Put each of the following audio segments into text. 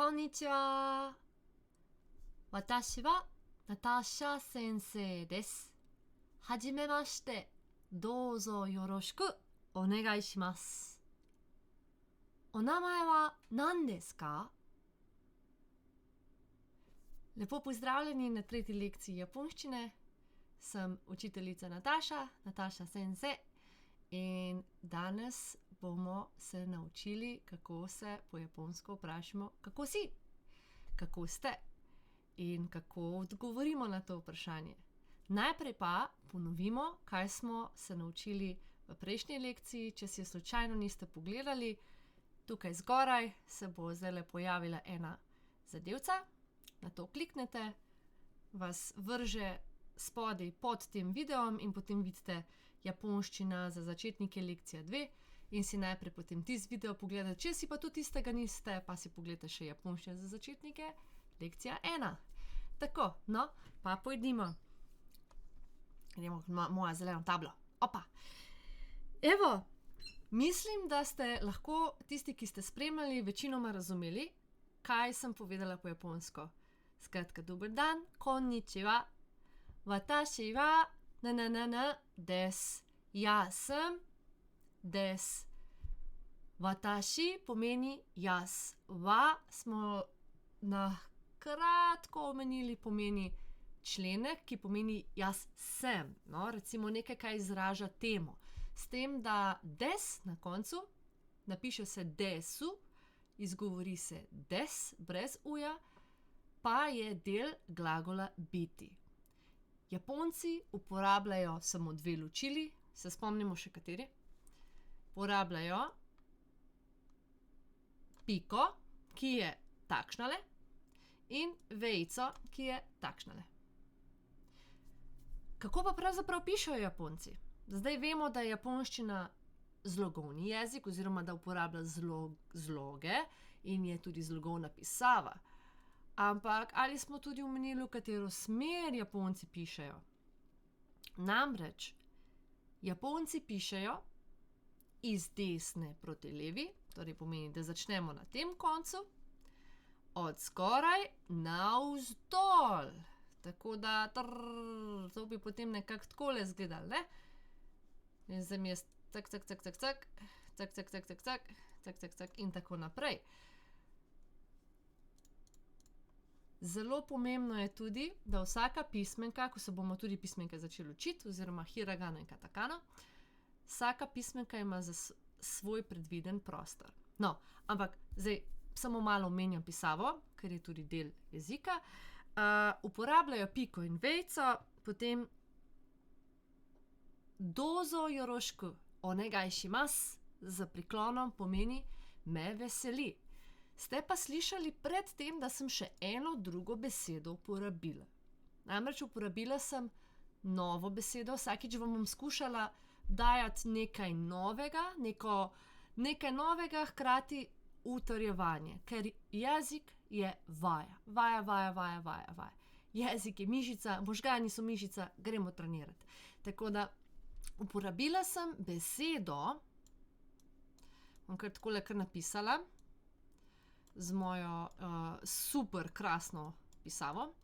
こんにちは。私はナターシャ先生です。はじめまして。どうぞよろしくお願いします。お名前は何ですか? Lepo pozdravljeni na tretji lekciji japonščine. Sem učiteljica Nataša Sensei. In danes bomo se naučili, kako se po japonsko vprašamo, kako si, kako ste in kako odgovorimo na to vprašanje. Najprej pa ponovimo, kaj smo se naučili v prejšnji lekciji, če si jo slučajno niste pogledali. Tukaj zgoraj se bo zdajle pojavila ena zadevca, na to kliknete, vas vrže spodaj pod tem videom in potem vidite Japonščina za začetnike lekcija 2 in si najprej potem tisti video pogledate. Če si pa tudi tistega niste, pa si pogledate še Japonščina za začetnike lekcija 1. Tako, no, pa pojdimo. Gremo na mojo zeleno tablo. Opa. Evo, mislim, da ste lahko tisti, ki ste spremljali, večinoma razumeli, kaj sem povedala po japonsko. Skratka, dober dan, konnichiwa. Watashi wa des. Jaz sem des. Watashi pomeni jaz. Wa smo na kratko omenili, pomeni členek, ki pomeni jaz sem. No, recimo nekaj, kaj izraža temo. S tem, da des na koncu, napiše se desu, izgovori se des, brez uja, pa je del glagola biti. Japonci uporabljajo samo dve ločili, se spomnimo še kateri. Uporabljajo piko, ki je takšnale, in vejico, ki je takšnale. Kako pa pravzaprav pišejo Japonci? Zdaj vemo, da je japonščina zlogovni jezik oziroma da uporablja zloge in je tudi zlogovna pisava. Ampak ali smo tudi omenili, v katero smer Japonci pišejo? Namreč, Japonci pišejo iz desne proti levi, torej pomeni, da začnemo na tem koncu, od zgoraj navzdol. Tako da to bi potem nekako takole izgledalo, ne? In zdaj mi je in tako naprej. Zelo pomembno je tudi, da vsaka pismenka, ko se bomo tudi pismenke začeli učiti, oziroma hiragana in katakana, vsaka pismenka ima za svoj predviden prostor. No, ampak zdaj samo malo omenjam pisavo, ker je tudi del jezika. Uporabljajo piko in vejico, potem dozo jorošku onegai shimasu z priklonom pomeni me veseli. Ste pa slišali pred tem, da sem še eno drugo besedo uporabila. Namreč uporabila sem novo besedo, vsakič vam bom skušala dajati nekaj novega, nekaj novega, hkrati utrjevanje, ker jezik je vaja. Vaja. Jezik je mišica, možgani so mišica, gremo trenirati. Tako da uporabila sem besedo, bom kar takole kar napisala, z mojo super krasno pisavo.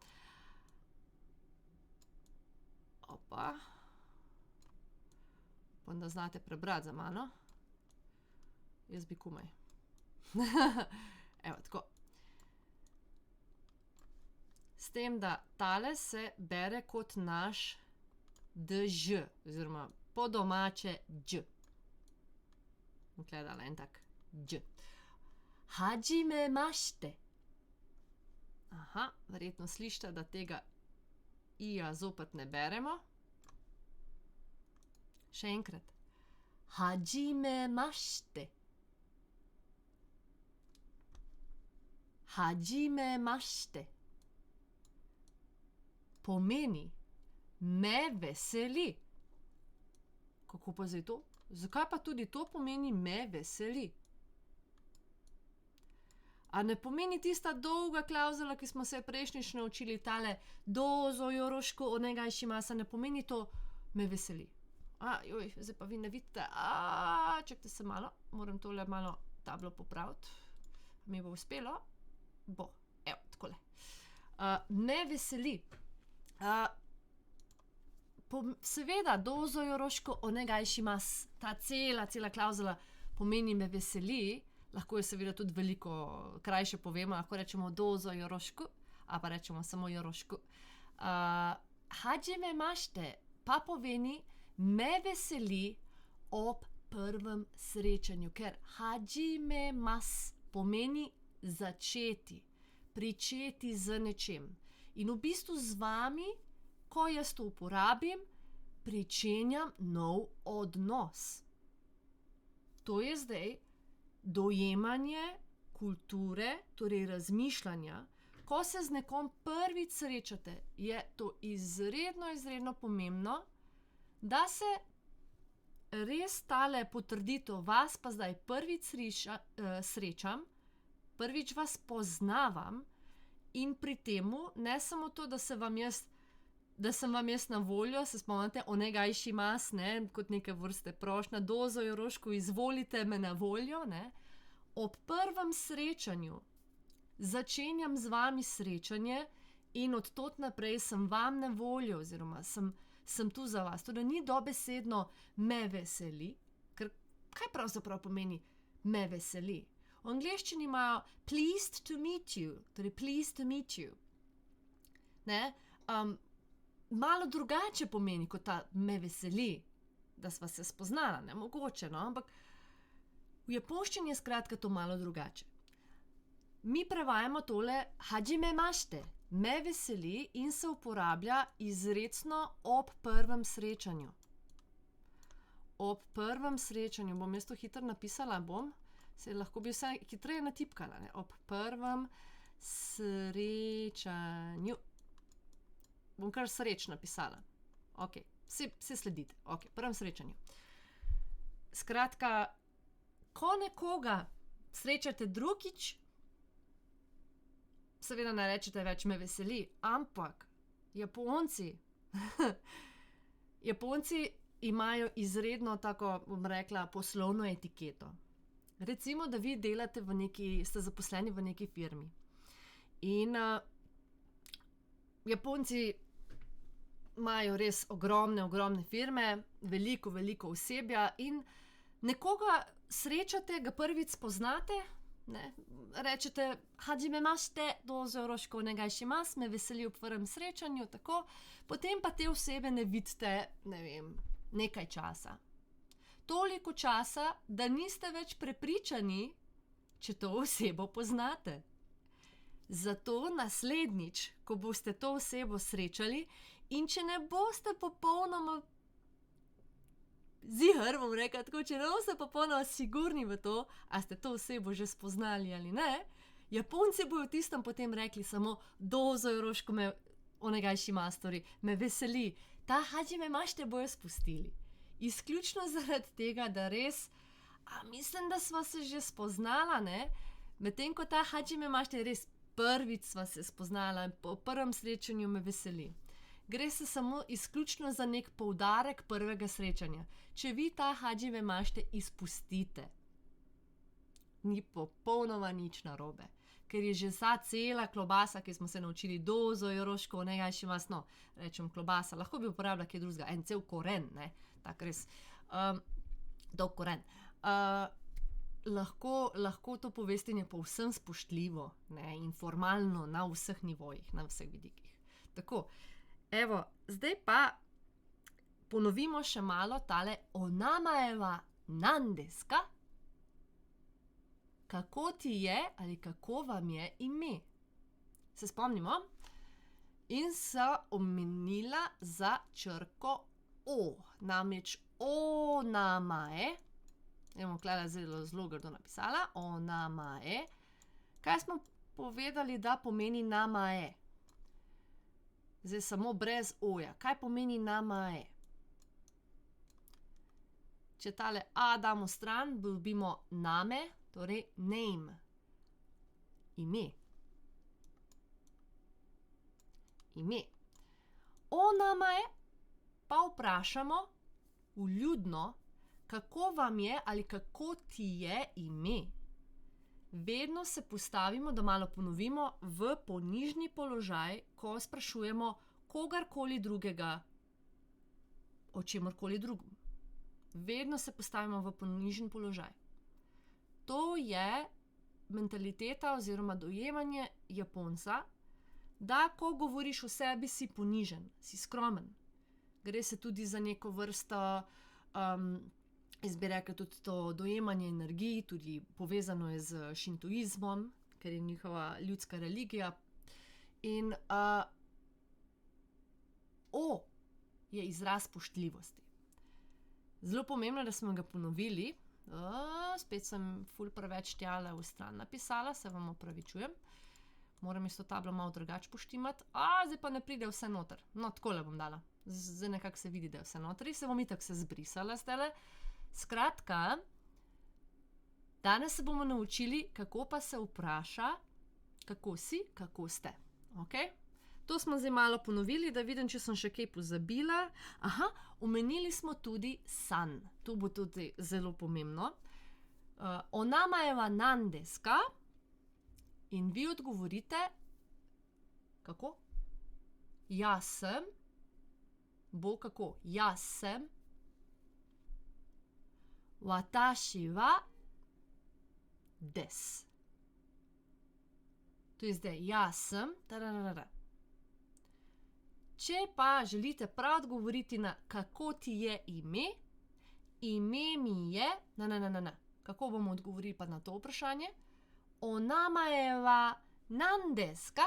Opa. Upam, da znate prebrati za mano. Jaz bi komaj. Evo, tako. S tem, da tale se bere kot naš dž, oziroma po domače dž. Bom tule dala en tak dž. Hajimemašte. Aha, verjetno slišite, da tega i-ja zopet ne beremo. Še enkrat. Hajimemašte. Hajimemašte. Pomeni me veseli. Kako pa zdaj to? Zakaj pa tudi to pomeni me veseli? A ne pomeni tista dolga klavzula, ki smo se prejšnjič naučili, tale dozo jorošku onegai shimasu, ne pomeni to me veseli? Zdaj pa vi ne vidite. Čakajte se malo, moram tole malo tablo popraviti. Mi bo uspelo? bo. Evo, takole. Me veseli. Seveda, dozo joroško onegajšimas, ta cela klauzula pomeni me veseli, lahko je seveda tudi veliko krajše povemo, lahko rečemo dozo joroško, ali pa rečemo samo joroško. Hajime mašte pa pomeni me veseli ob prvem srečanju, ker hajime mas pomeni začeti, pričeti z nečem. In v bistvu z vami, ko jaz to uporabim, pričenjam nov odnos. To je zdaj dojemanje kulture, torej razmišljanja. Ko se z nekom prvič srečate, je to izredno pomembno, da se res tale potrditev vas pa zdaj prvič srečam, prvič vas poznavam in pri temu ne samo to, da sem vam jaz na voljo, se spomnite, onegajšimas, ne, kot neke vrste prošnja, dozo joroško, izvolite me na voljo, ne. Ob prvem srečanju začenjam z vami srečanje in od tod naprej sem vam na voljo oziroma sem tu za vas. Torej ni dobesedno me veseli, ker kaj pravzaprav pomeni me veseli? V angleščini imajo pleased to meet you, torej pleased to meet you. Ne, malo drugače pomeni kot ta me veseli, da sva se spoznala, ne, mogoče, no, ampak v japonščini je skratka to malo drugače. Mi prevajamo tole hajime mašte, me veseli in se uporablja izrecno ob prvem srečanju. Ob prvem srečanju, bom jaz to hitro napisala, se lahko bi vsaj hitreje natipkala, ne, ob prvem srečanju. Bom kar sreč napisala. Ok, vsi sledite. Ok, prvem srečanju. Skratka, ko nekoga srečate drugič, seveda ne rečete več me veseli, ampak Japonci imajo izredno tako, bom rekla, poslovno etiketo. Recimo, da vi delate ste zaposleni v neki firmi. In Japonci imajo res ogromne firme, veliko osebja in nekoga srečate, ga prvič spoznate, ne, rečete hajime mašte, dozo joroško onegajšimas, me veseli ob prvem srečanju, tako, potem pa te osebe ne vidite, ne vem, nekaj časa. Toliko časa, da niste več prepričani, če to osebo poznate. Zato naslednjič, ko boste to osebo srečali, in če ne boste popolnoma ziher, bom rekla tako, če ne boste popolnoma sigurni v to, a ste to osebo že spoznali ali ne, Japonci bojo tistem potem rekli samo dozo joroško onegajšimas, torej me veseli. Ta hajime mašte bojo spustili. Izključno zaradi tega, da res, mislim, da sva se že spoznala, ne, medtem ko ta hajime mašte res prvič sva se spoznala in po prvem srečanju me veseli. Gre se samo izključno za nek poudarek prvega srečanja. Če vi ta hajime mašte izpustite, ni popolnoma nič narobe, ker je že vsa cela klobasa, ki smo se naučili dozo joroško onegajšimas, no, rečem klobasa, lahko bi uporabljala kaj drugega, en cel koren, ne, tak res, dolg koren. Lahko to povestim je povsem spoštljivo, ne, in formalno na vseh nivojih, na vseh vidikih. Tako, evo, zdaj pa ponovimo še malo tale onamaeva nan desu ka? Kako ti je ali kako vam je ime? Se spomnimo? In so omenila za črko O, namreč onamae, bomo tukaj zelo grdo napisala, onamae. Kaj smo povedali, da pomeni namae? Zdaj samo brez oja. Kaj pomeni namae? Če tale a damo stran, dobimo name, torej name. Ime. Onamae pa vprašamo vljudno, kako vam je ali kako ti je ime. vedno se postavimo, da malo ponovimo, v ponižni položaj, ko sprašujemo kogarkoli drugega o čemorkoli drugem. Vedno se postavimo v ponižen položaj. To je mentaliteta oziroma dojemanje Japonca, da ko govoriš o sebi, si ponižen, si skromen. Gre se tudi za neko vrsto, jaz bi rekla tudi to dojemanje energij, tudi povezano je z šintoizmom, ker je njihova ljudska religija. In je izraz spoštljivosti. Zelo pomembno, da smo ga ponovili. Spet sem ful preveč tjale v stran napisala, se vam opravičujem. Moram isto tablo malo drugače poštimati. Zdaj pa ne pride vse noter. No, takole bom dala. Zdaj nekako se vidi, da je vse noter. Se bom itak se zbrisala zdajle. Skratka, danes se bomo naučili, kako pa se vpraša, kako si, kako ste. Okay? To smo zdaj malo ponovili, da vidim, če sem še kaj pozabila. Omenili smo tudi san. To bo tudi zelo pomembno. Onamaeva nan desu ka? In vi odgovorite, kako? Jaz sem, bo kako? Jaz sem, watashi wa desu. To je zdaj, jaz sem, Če pa želite prav odgovoriti na kako ti je ime, ime mi je, Kako bomo odgovorili pa na to vprašanje? Onamaeva nan desu ka?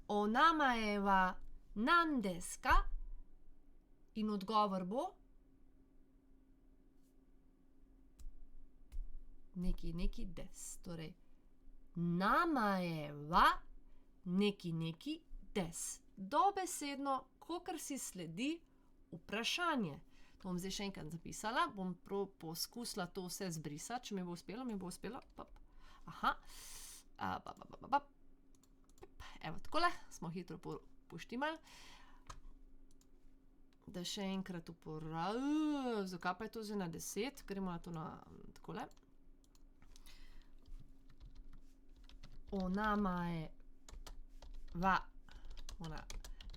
Onamaeva nan desu ka? In odgovor bo neki des. Torej, namaeva neki des. Dobesedno, kakor si sledi vprašanje. To bom zdaj še enkrat zapisala, bom poskusila to vse zbrisati, če mi bo uspelo. Evo, takole, smo hitro poštimali. Da še enkrat zakaj pa je to zdaj na 10? Gremo na to na takole. Onamaeva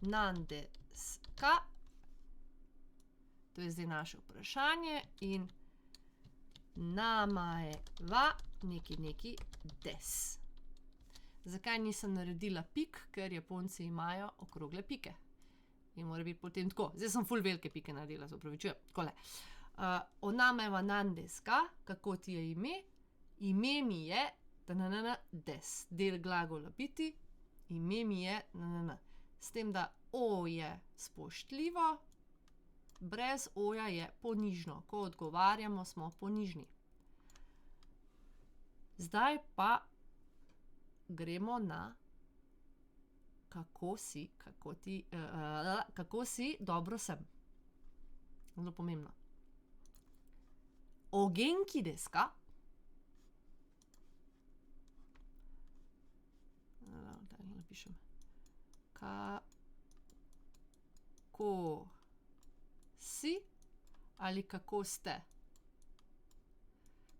nan desu ka? To je zdaj naše vprašanje in namaeva neki des. Zakaj nisem naredila pik? Ker Japonci imajo okrogle pike. In mora biti potem tako. Zdaj sem ful velike pike naredila, se opravičujem. Takole. Onamaeva nan desu ka? Kako ti je ime? Ime mi je des. Del glagola biti. Ime mi je S tem, da o je spoštljivo, brez oja je ponižno. Ko odgovarjamo, smo ponižni. Zdaj pa gremo na kako si, dobro sem. Zelo pomembno. O genki desu ka? Da ne napišem. Kako si ali kako ste?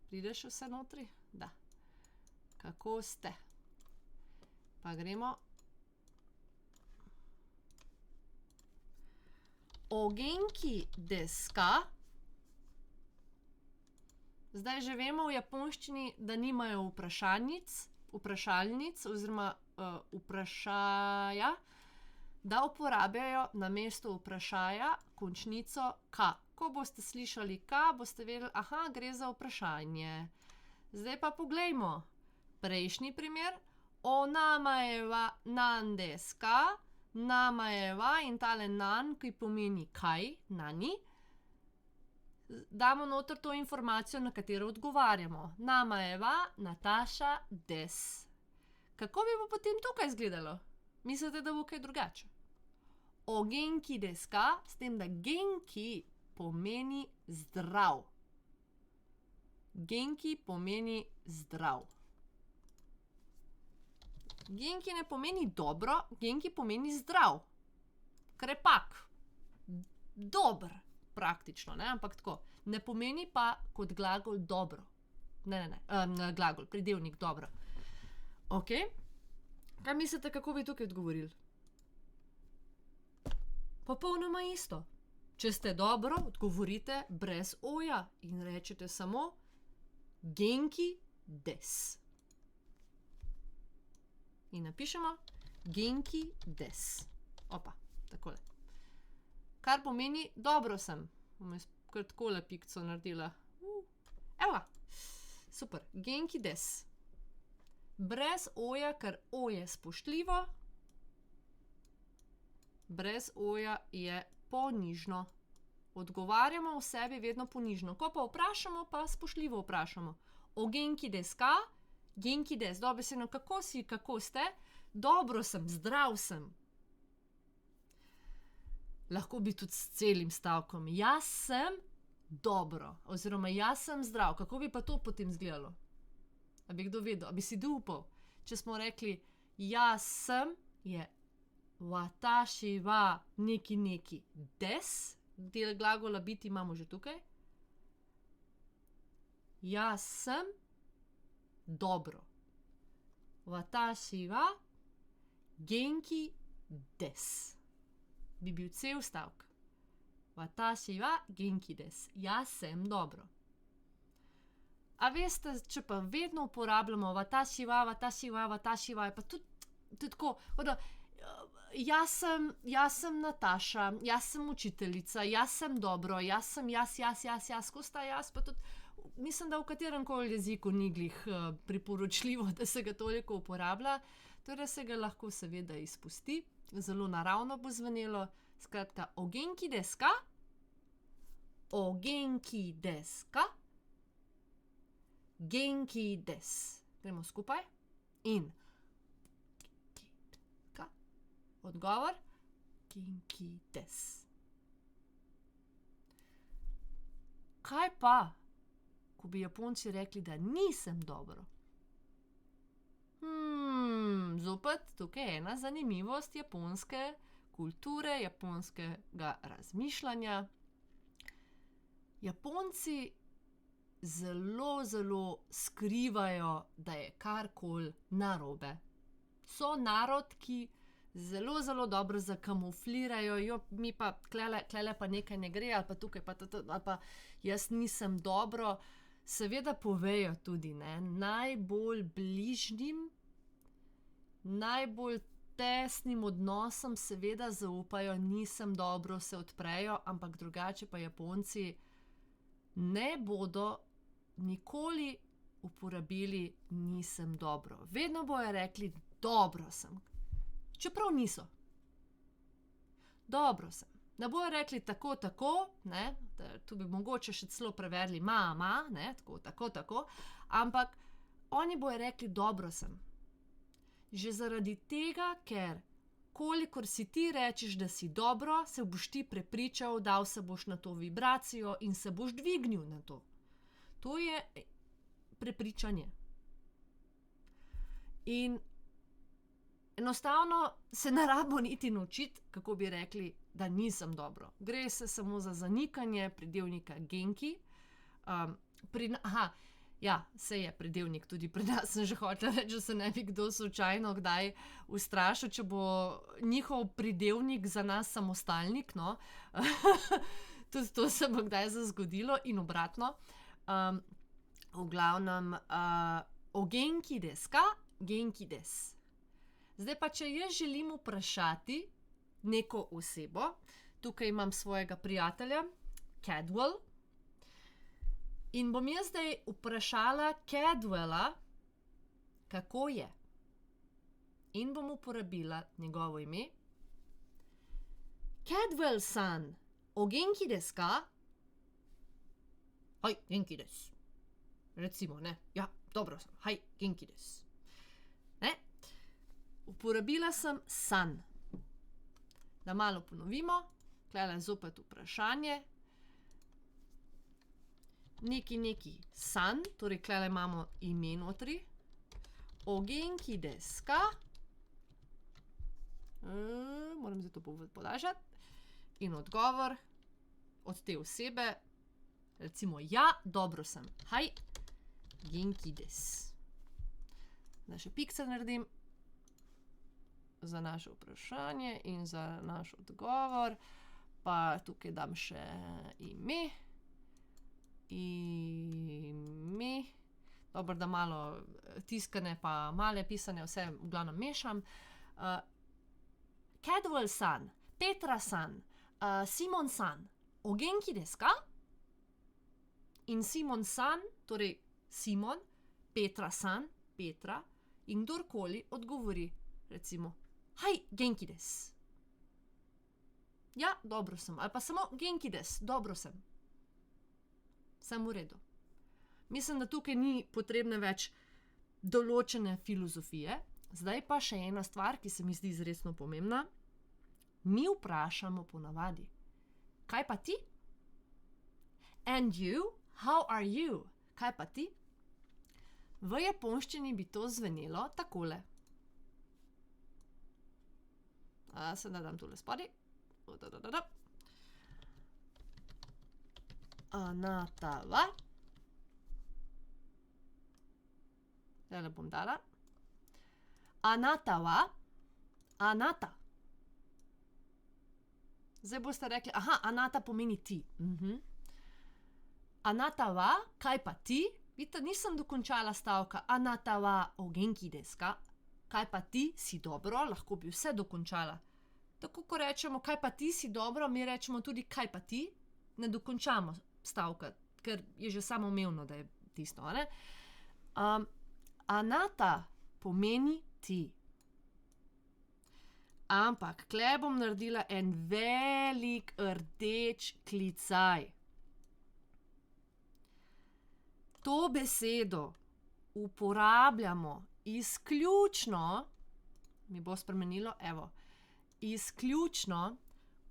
Prideš vse notri? Da. Kako ste? Pa gremo. O genki desu ka? Zdaj že vemo v japonščini, da nimajo vprašalnic oziroma vprašaja, da uporabljajo namesto vprašaja končnico ka. Ko boste slišali ka, boste vedeli, gre za vprašanje. Zdaj pa poglejmo. Prejšnji primer. Onamaeva nan desu ka? Namaeva in tale nan, ki pomeni kaj, nani. Damo noter to informacijo, na katero odgovarjamo. Namaeva Nataša desu. Kako bi bo potem tukaj izgledalo? Mislite, da bo kaj drugače? O genki desu ka? S tem, da genki pomeni zdrav. Genki pomeni zdrav. Genki ne pomeni dobro, genki pomeni zdrav. Krepak. Dober, praktično, ne? Ampak tako. Ne pomeni pa kot glagol dobro. glagol, pridevnik, dobro. Ok. Kaj mislite, kako bi tukaj odgovorili? Popolnoma isto. Če ste dobro, odgovorite brez oja in rečete samo genki des. In napišemo genki des. Opa, takole. Kar pomeni, dobro sem. Bom jaz kar takole pikco naredila. Evo ga. Super, genki des. Brez oja, ker o je spoštljivo. Brez oja je ponižno. Odgovarjamo v sebi vedno ponižno. Ko pa vprašamo, pa spoštljivo vprašamo. O genki des ka? Genki des. Dobesedno, kako si, kako ste? Dobro sem, zdrav sem. Lahko bi tudi s celim stavkom. Jaz sem dobro. Oziroma, jaz sem zdrav. Kako bi pa to potem izgledalo? A bi kdo vedel? A bi si upal? Če smo rekli, jaz sem, je watashi wa neki neki des. Del glagola biti imamo že tukaj. Jaz sem dobro. Watashi wa genki des. Bi bil cel stavek. Watashi wa genki des. Jaz sem dobro. A veste, če pa vedno uporabljamo watashi wa, je pa tudi tako, jaz sem Nataša, jaz sem učiteljica, jaz sem dobro, jaz sem jaz, ko sta jaz, pa tudi, mislim, da v katerem koli jeziku ni glih priporočljivo, da se ga toliko uporablja, torej se ga lahko seveda izpusti, zelo naravno bo zvenelo, skratka, o genki des ka? O genki des ka? Genki des. Gremo skupaj. In odgovor, genki des. Kaj pa, ko bi Japonci rekli, da nisem dobro? Zopet tukaj je ena zanimivost japonske kulture, japonskega razmišljanja. Japonci zelo, zelo skrivajo, da je karkoli narobe. So narod, ki zelo, zelo dobro zakamuflirajo, mi pa klele pa nekaj ne gre, ali pa tukaj pa ali pa jaz nisem dobro. Seveda povejo tudi, ne, najbolj bližnjim, najbolj tesnim odnosom seveda zaupajo, nisem dobro, se odprejo, ampak drugače pa Japonci ne bodo nikoli uporabili nisem dobro. Vedno bojo rekli, dobro sem. Čeprav niso. Dobro sem. Ne bojo rekli tako, ne, tu bi mogoče še celo prevedli ne, tako, ampak oni bojo rekli, dobro sem. Že zaradi tega, ker kolikor si ti rečeš, da si dobro, se boš ti prepričal, dal se boš na to vibracijo in se boš dvignil na to. To je prepričanje. In enostavno se ne rabimo niti naučiti, kako bi rekli, da nisem dobro. Gre se samo za zanikanje pridevnika genki. Saj je pridevnik tudi pri nas, sem že hotela reči, da se ne bi kdo slučajno kdaj ustrašil, če bo njihov pridevnik za nas samostalnik, no. Tudi to se bo kdaj zgodilo in obratno. V glavnem, o genki des ka? Genki des. Zdaj pa, če jaz želim vprašati neko osebo, tukaj imam svojega prijatelja, Cadwell, in bom jaz zdaj vprašala Cadwella, kako je. In bom uporabila njegovo ime. Cadwell-san, o genki des ka? Hoj, genki des. Recimo, ne, ja, dobro sem, hoj, genki des. Ne? Uporabila sem san. Da malo ponovimo, tlele zopet vprašanje. Neki san, torej tlele imamo ime notri. O genki des ka? Moram zdaj to podaljšati. In odgovor od te osebe, recimo, ja, dobro sem. Haj, Genki desu. Da še pikce naredim za naše vprašanje in za naš odgovor. Pa tukaj dam še ime. Dobro, da malo tiskane pa male pisane vse v glavnem mešam. Cadwell-san, Petra-san, Simon-san, o genki desu ka? In Simon-san, torej Simon, Petra-san, Petra, in kdorkoli odgovori, recimo, hai, genki desu. Ja, dobro sem. Ali pa samo genki desu, dobro sem. Sem v redu. Mislim, da tukaj ni potrebne več določene filozofije. Zdaj pa še ena stvar, ki se mi zdi izredno pomembna. Mi vprašamo ponavadi, kaj pa ti? And you? How are you? Kaj pa ti? V japonščini bi to zvenelo takole. Se nadam tule spodaj. Anata wa? Zdajle bom dala. Anata wa? Anata. Zdaj boste rekli, anata pomeni ti. Anata wa? Kaj pa ti? Vidite, nisem dokončala stavka. Anata wa o genki desu ka? Kaj pa ti? Si dobro? Lahko bi vse dokončala. Tako, ko rečemo, kaj pa ti, si dobro, mi rečemo tudi, kaj pa ti, ne dokončamo stavka, ker je že samoumevno, da je tisto, ne? Anata pomeni ti. Ampak, tule bom naredila en velik rdeč klicaj. To besedo uporabljamo izključno, mi bo spremenilo, evo, izključno,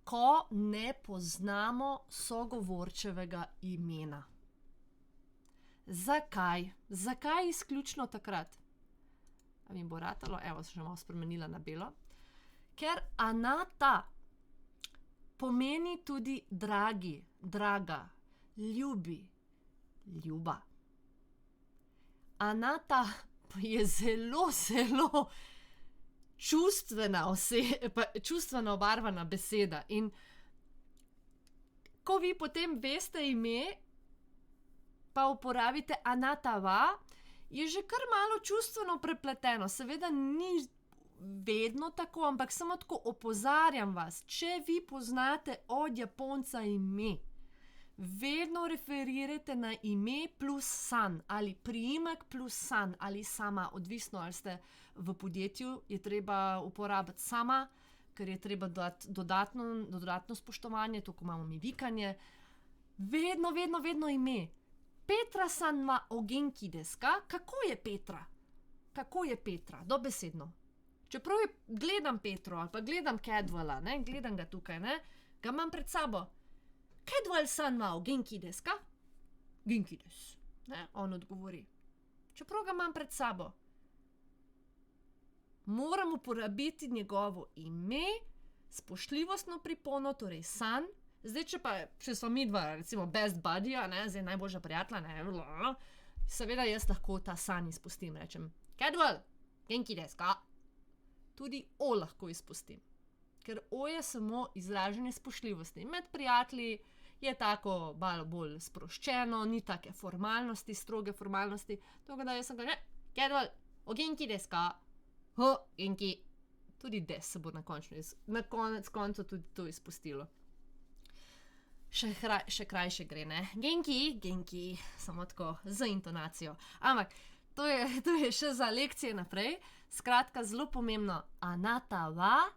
ko ne poznamo sogovorčevega imena. Zakaj? Zakaj izključno takrat? A mi bo ratalo? Evo, sem še malo spremenila na belo. Ker anata pomeni tudi dragi, draga, ljubi, ljuba. Anata je zelo, zelo čustveno obarvana beseda. In ko vi potem veste ime, pa uporabite anata wa, je že kar malo čustveno prepleteno. Seveda ni vedno tako, ampak samo tako opozarjam vas, če vi poznate od Japonca ime, vedno referirajte na ime plus san, ali priimek plus san, ali sama, odvisno, ali ste v podjetju, je treba uporabiti sama, ker je treba dati dodatno spoštovanje, to, ko imamo mi vikanje. Vedno, vedno, vedno ime. Petra-san wa o genki desu ka? Kako je Petra? Kako je Petra? Dobesedno. Čeprav gledam Petro, ali pa gledam Cadwella, ne, gledam ga tukaj, ne, ga imam pred sabo. Cadwell-san wa o genki desu ka? Genki desu. Ne, on odgovori. Čeprav ga imam pred sabo. Moram uporabiti njegovo ime, spoštljivostno pripono, torej san. Zdaj, če sva midva, recimo best buddyja, ne, zdaj najboljša prijatelja, ne, seveda jaz lahko ta san izpustim, rečem, Cadwell, genki desu ka? Tudi o lahko izpustim. Ker o je samo izražanje spoštljivosti. Med prijatelji je tako malo bolj sproščeno, ni take formalnosti, stroge formalnosti. Tako da jaz sem ga, Cadwell, o genki desu ka? Ho, genki. Tudi des se bo na koncu tudi to izpustilo. Še krajše gre, ne? Genki, genki, samo tako, z intonacijo. Ampak, to je še za lekcije naprej. Skratka, zelo pomembno. Anata wa,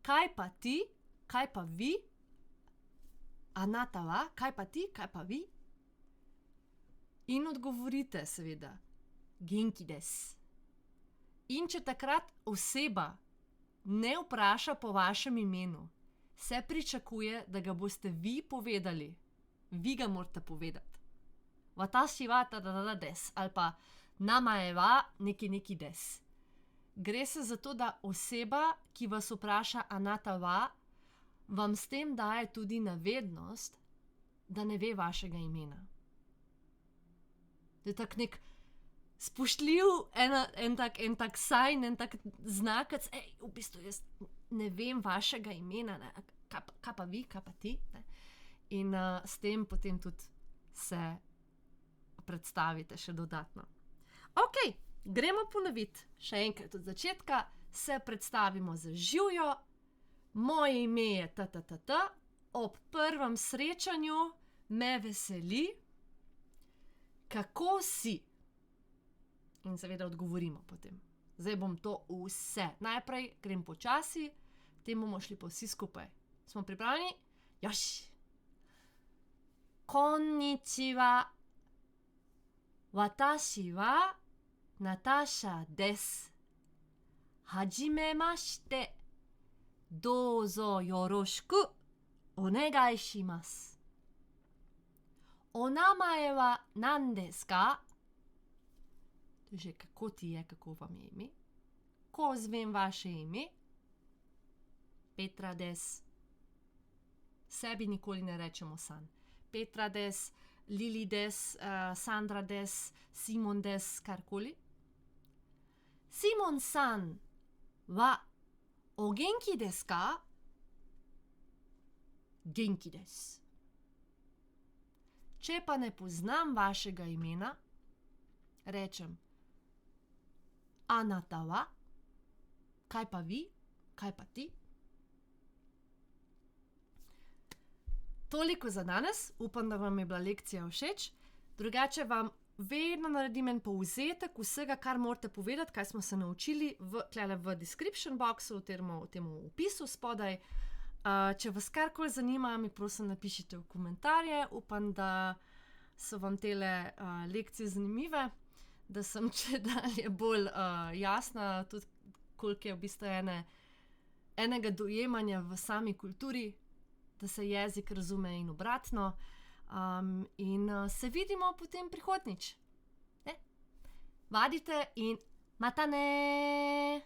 kaj pa ti, kaj pa vi? Anata wa, kaj pa ti, kaj pa vi? In odgovorite, seveda, genki desu. In če takrat oseba ne vpraša po vašem imenu, se pričakuje, da ga boste vi povedali. Vi ga morate povedati. Watashi wa tadadada desu ali pa namae wa neki desu. Gre se za to, da oseba, ki vas vpraša anata wa, vam s tem daje tudi navednost, da ne ve vašega imena. To je tak nek spoštljiv, en tak sign, en tak znakec, v bistvu jaz ne vem vašega imena, ne? Kaj pa vi, kaj pa ti? Ne? In s tem potem tudi se predstavite še dodatno. Ok, gremo ponoviti še enkrat od začetka, se predstavimo z živjo, moje ime je t. Ob prvem srečanju me veseli, kako si? In seveda odgovorimo potem. Zdaj bom to vse. Najprej grem počasi, potem bomo šli pa vsi skupaj. Smo pripravljeni? Joši! Konnichiwa. Watashi wa Natasha desu. Hajimemashite. Douzo yoroshiku onegai shimasu. O namae wa nan desu ka? To je že kako ti je, kako vam je ime. Ko zvem vaše ime? Petra des. Sebi nikoli ne rečemo san. Petra des, Lili des, Sandra des, Simon des, karkoli. Simon san wa o genki desu ka? Genki desu. Če pa ne poznam vašega imena, rečem Anata wa? Kaj pa vi? Kaj pa ti? Toliko za danes. Upam, da vam je bila lekcija všeč. Drugače vam vedno naredim en povzetek vsega, kar morate povedati, kaj smo se naučili tlele v description boxu, v tem opisu spodaj. Če vas karkoli zanima, mi prosim napišite v komentarje. Upam, da so vam tele lekcije zanimive, da sem čedalje bolj jasna, tudi koliko je v bistvu enega dojemanja v sami kulturi, da se jezik razume in obratno. In se vidimo potem prihodnjič. Vadite in matane!